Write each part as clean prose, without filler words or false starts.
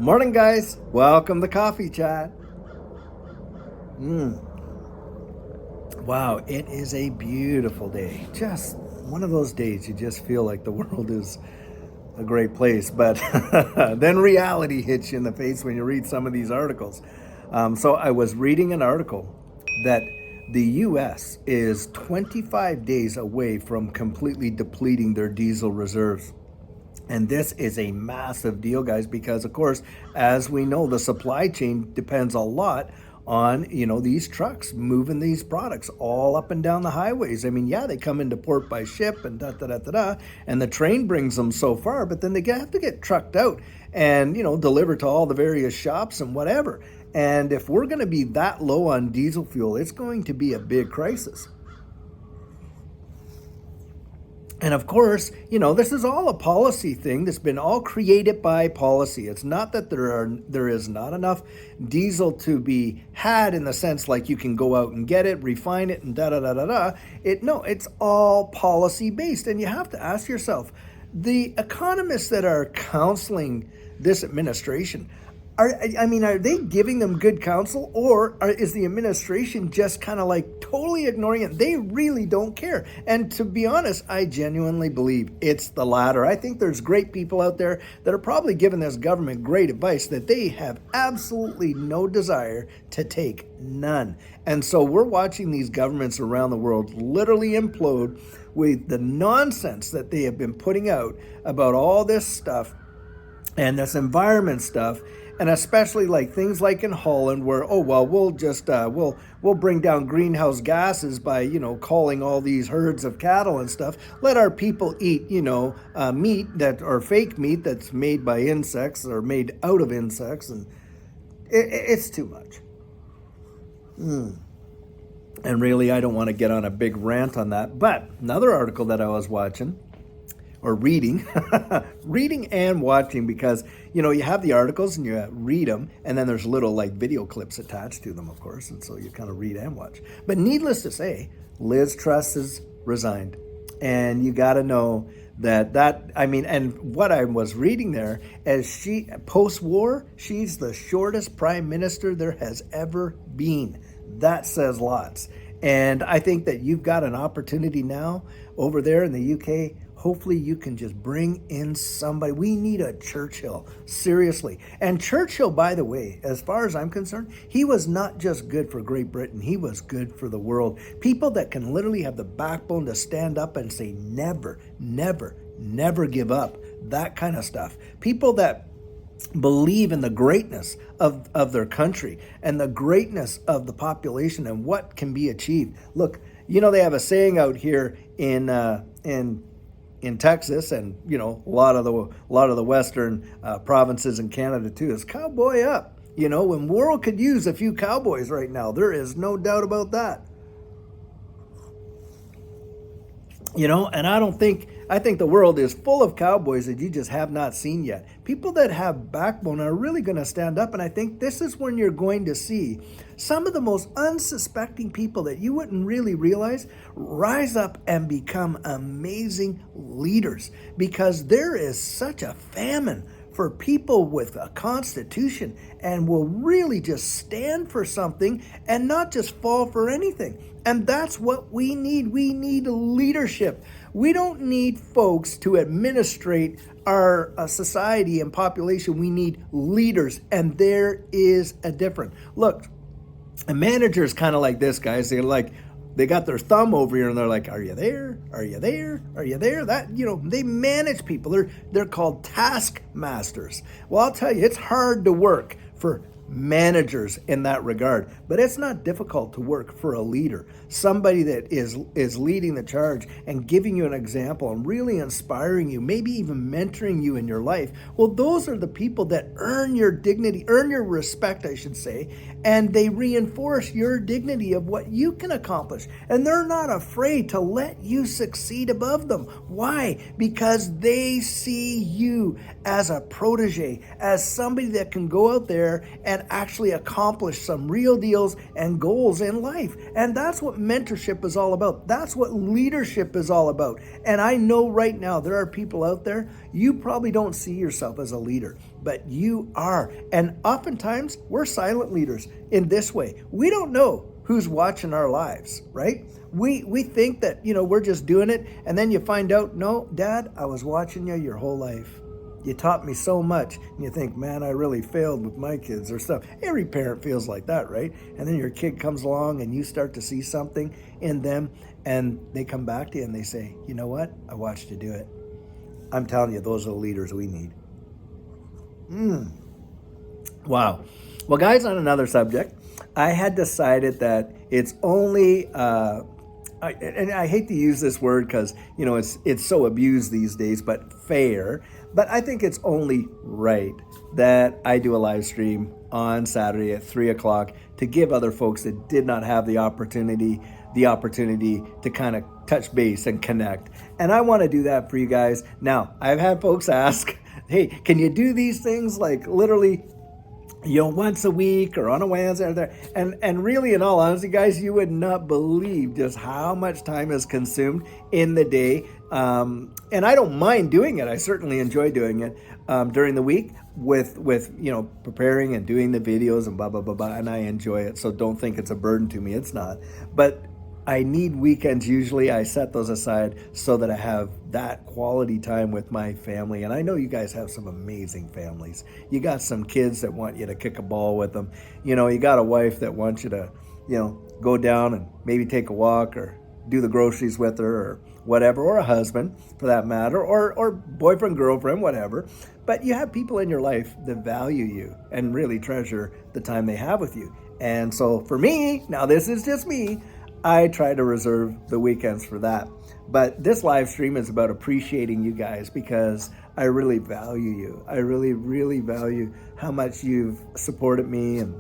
Morning, guys. Welcome to Coffee Chat. Wow, it is a beautiful day. Just one of those days you just feel like the world is a great place, but then reality hits you in the face when you read some of these articles. So I was reading an article that the US is 25 days away from completely depleting their diesel reserves. And this is a massive deal, guys, because of course, as we know, the supply chain depends a lot on, these trucks moving these products all up and down the highways. I mean, yeah, they come into port by ship and da da da da da, and the train brings them so far, but then they have to get trucked out and, delivered to all the various shops and whatever. And if we're going to be that low on diesel fuel, it's going to be a big crisis. And of course, this is all a policy thing that's been all created by policy. It's not that there is not enough diesel to be had in the sense like you can go out and get it, refine it, and da da da da da. It's all policy based. And you have to ask yourself, the economists that are counseling this administration, are they giving them good counsel, or is the administration just kind of like totally ignoring it? They really don't care. And to be honest, I genuinely believe it's the latter. I think there's great people out there that are probably giving this government great advice that they have absolutely no desire to take, none. And so we're watching these governments around the world literally implode with the nonsense that they have been putting out about all this stuff and this environment stuff. And especially like things like in Holland where, we'll just, we'll bring down greenhouse gases by, calling all these herds of cattle and stuff. Let our people eat, meat or fake meat that's made by insects or made out of insects. And it's too much. And really, I don't want to get on a big rant on that. But another article that I was watching, or reading, reading and watching, because, you have the articles and you read them, and then there's little like video clips attached to them, of course, and so you kind of read and watch. But needless to say, Liz Truss has resigned, and you got to know and what I was reading there, as post-war, she's the shortest prime minister there has ever been. That says lots. And I think that you've got an opportunity now over there in the UK. Hopefully you can just bring in somebody. We need a Churchill, seriously. And Churchill, by the way, as far as I'm concerned, he was not just good for Great Britain. He was good for the world. People that can literally have the backbone to stand up and say never, never, never give up. That kind of stuff. People that believe in the greatness of their country and the greatness of the population and what can be achieved. Look, they have a saying out here in Texas, and a lot of the western provinces in Canada too, is cowboy up. When world could use a few cowboys right now, there is no doubt about that. And I think the world is full of cowboys that you just have not seen yet. People that have backbone are really going to stand up, and I think this is when you're going to see some of the most unsuspecting people that you wouldn't really realize rise up and become amazing leaders, because there is such a famine for people with a constitution and will really just stand for something and not just fall for anything. And that's what we need. We need leadership. We don't need folks to administrate our society and population. We need leaders, and there is a difference. Look, a manager is kind of like this, guys. They got their thumb over here and they're like, are you there? Are you there? Are you there? That, they manage people. They're called taskmasters. Well, I'll tell you, it's hard to work for managers in that regard, but it's not difficult to work for a leader, somebody that is leading the charge and giving you an example and really inspiring you, maybe even mentoring you in your life. Well, those are the people that earn your dignity, earn your respect, I should say, and they reinforce your dignity of what you can accomplish, and they're not afraid to let you succeed above them. Why? Because they see you as a protege, as somebody that can go out there and and actually accomplish some real deals and goals in life. And that's what mentorship is all about. That's what leadership is all about. And I know right now there are people out there, you probably don't see yourself as a leader, but you are. And oftentimes we're silent leaders in this way. We don't know who's watching our lives, right? We think that, we're just doing it, and then you find out, no, Dad, I was watching you your whole life. You taught me so much, and you think, man, I really failed with my kids or stuff. Every parent feels like that, right? And then your kid comes along and you start to see something in them, and they come back to you and they say, you know what? I watched you do it. I'm telling you, those are the leaders we need. Wow. Well, guys, on another subject, I had decided that it's only, and I hate to use this word because, it's so abused these days, but fair. But I think it's only right that I do a live stream on Saturday at 3 o'clock to give other folks that did not have the opportunity to kind of touch base and connect. And I want to do that for you guys. Now, I've had folks ask, hey, can you do these things like literally once a week or on a Wednesday? And really, in all honesty, guys, you would not believe just how much time is consumed in the day. And I don't mind doing it. I certainly enjoy doing it during the week with preparing and doing the videos and blah, blah, blah, blah. And I enjoy it. So don't think it's a burden to me. It's not. But I need weekends. Usually I set those aside so that I have that quality time with my family. And I know you guys have some amazing families. You got some kids that want you to kick a ball with them. You got a wife that wants you to, go down and maybe take a walk or do the groceries with her or whatever, or a husband for that matter, or boyfriend, girlfriend, whatever. But you have people in your life that value you and really treasure the time they have with you. And so for me, now this is just me, I try to reserve the weekends for that. But this live stream is about appreciating you guys because I really value you. I really, really value how much you've supported me and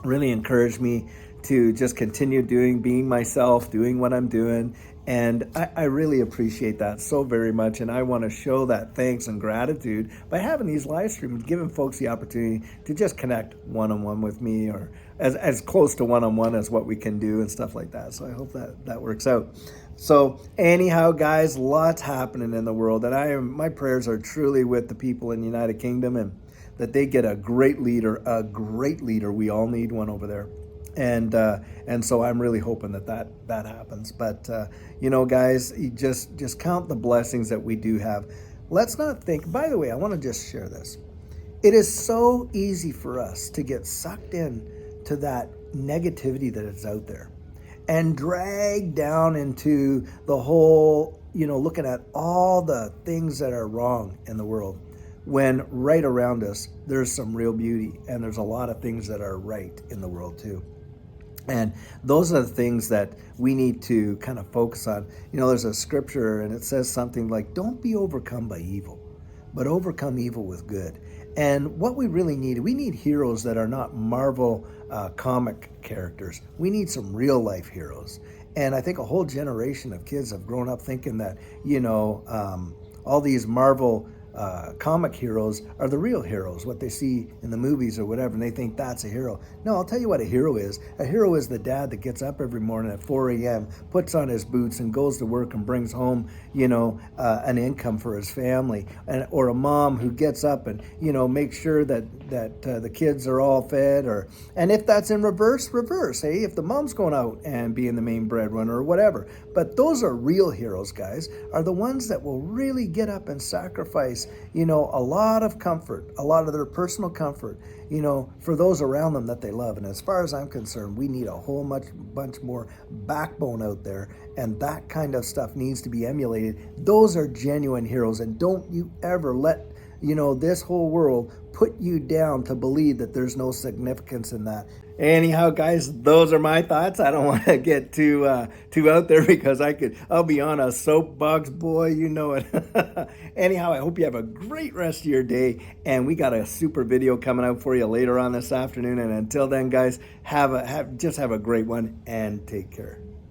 really encouraged me to just continue being myself, doing what I'm doing. And I really appreciate that so very much. And I want to show that thanks and gratitude by having these live streams, giving folks the opportunity to just connect one-on-one with me, or as close to one-on-one as what we can do and stuff like that. So I hope that works out. So anyhow, guys, lots happening in the world. And my prayers are truly with the people in the United Kingdom, and that they get a great leader. We all need one over there. And so I'm really hoping that happens. But, guys, you just count the blessings that we do have. Let's not think, by the way, I want to just share this. It is so easy for us to get sucked in to that negativity that is out there and drag down into the whole, looking at all the things that are wrong in the world, when right around us, there's some real beauty and there's a lot of things that are right in the world too. And those are the things that we need to kind of focus on. There's a scripture and it says something like, don't be overcome by evil, but overcome evil with good. And what we really need, we need heroes that are not Marvel comic characters. We need some real life heroes. And I think a whole generation of kids have grown up thinking that, all these Marvel comic heroes are the real heroes, what they see in the movies or whatever, and they think that's a hero. No, I'll tell you what a hero is. A hero is the dad that gets up every morning at 4 a.m., puts on his boots and goes to work and brings home, an income for his family, or a mom who gets up and, makes sure that the kids are all fed, and if that's in reverse, hey, if the mom's going out and being the main breadwinner or whatever. But those are real heroes, guys, are the ones that will really get up and sacrifice, a lot of comfort, a lot of their personal comfort, for those around them that they love. And as far as I'm concerned, we need a whole bunch more backbone out there, and that kind of stuff needs to be emulated. Those are genuine heroes, and don't you ever let this whole world put you down to believe that there's no significance in that. Anyhow, guys, those are my thoughts. I don't want to get too out there because I'll be on a soapbox, boy, you know it. Anyhow, I hope you have a great rest of your day, and we got a super video coming out for you later on this afternoon. And until then, guys, have a great one and take care.